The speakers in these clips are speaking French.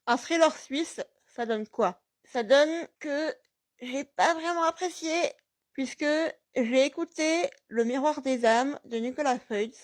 Un thriller suisse, ça donne quoi? Ça donne que j'ai pas vraiment apprécié, puisque j'ai écouté Le Miroir des âmes de Nicolas Freud,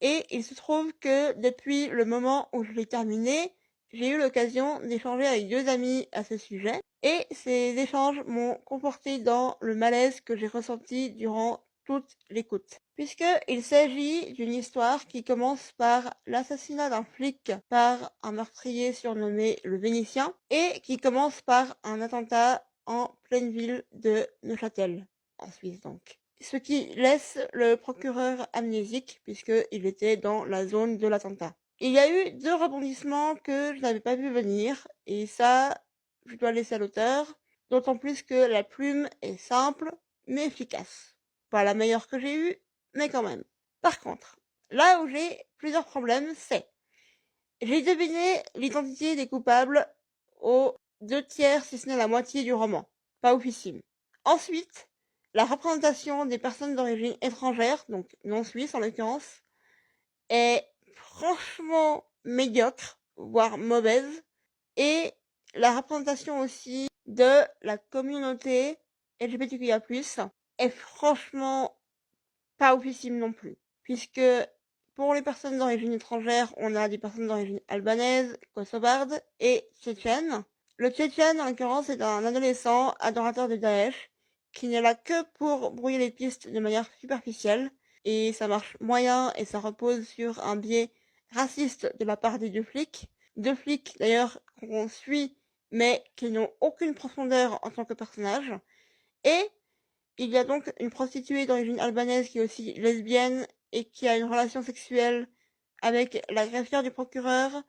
et il se trouve que depuis le moment où je l'ai terminé, j'ai eu l'occasion d'échanger avec 2 amis à ce sujet, et ces échanges m'ont conforté dans le malaise que j'ai ressenti durant toute l'écoute. Puisqu'il s'agit d'une histoire qui commence par l'assassinat d'un flic par un meurtrier surnommé le Vénitien, et qui commence par un attentat en pleine ville de Neuchâtel, en Suisse donc. Ce qui laisse le procureur amnésique puisqu'il était dans la zone de l'attentat. Il y a eu 2 rebondissements que je n'avais pas vu venir, et ça, je dois laisser à l'auteur, d'autant plus que la plume est simple mais efficace. Pas la meilleure que j'ai eue, mais quand même. Par contre, là où j'ai plusieurs problèmes, c'est j'ai deviné l'identité des coupables aux 2/3, si ce n'est la moitié du roman. Pas oufissime. Ensuite, la représentation des personnes d'origine étrangère, donc non suisse en l'occurrence, est franchement médiocre, voire mauvaise. Et la représentation aussi de la communauté LGBTQIA+, est franchement pas oufissime non plus. Puisque pour les personnes d'origine étrangère, on a des personnes d'origine albanaise, kosovarde et tchétchène. Le tchétchène, en l'occurrence, est un adolescent adorateur de Daesh qui n'est là que pour brouiller les pistes de manière superficielle, et ça marche moyen et ça repose sur un biais raciste de la part des 2 flics. 2 flics d'ailleurs qu'on suit mais qui n'ont aucune profondeur en tant que personnages. Et il y a donc une prostituée d'origine albanaise qui est aussi lesbienne et qui a une relation sexuelle avec la greffière du procureur,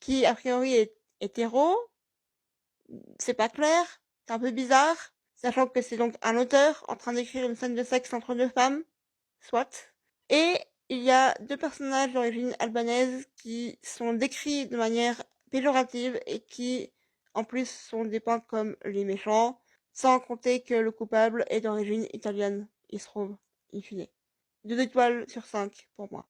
qui a priori est hétéro. C'est pas clair, c'est un peu bizarre, sachant que c'est donc un auteur en train d'écrire une scène de sexe entre 2 femmes, soit. Et il y a 2 personnages d'origine albanaise qui sont décrits de manière péjorative et qui, en plus, sont dépeints comme les méchants, sans compter que le coupable est d'origine italienne, il se trouve, in fine. 2 étoiles sur 5 pour moi.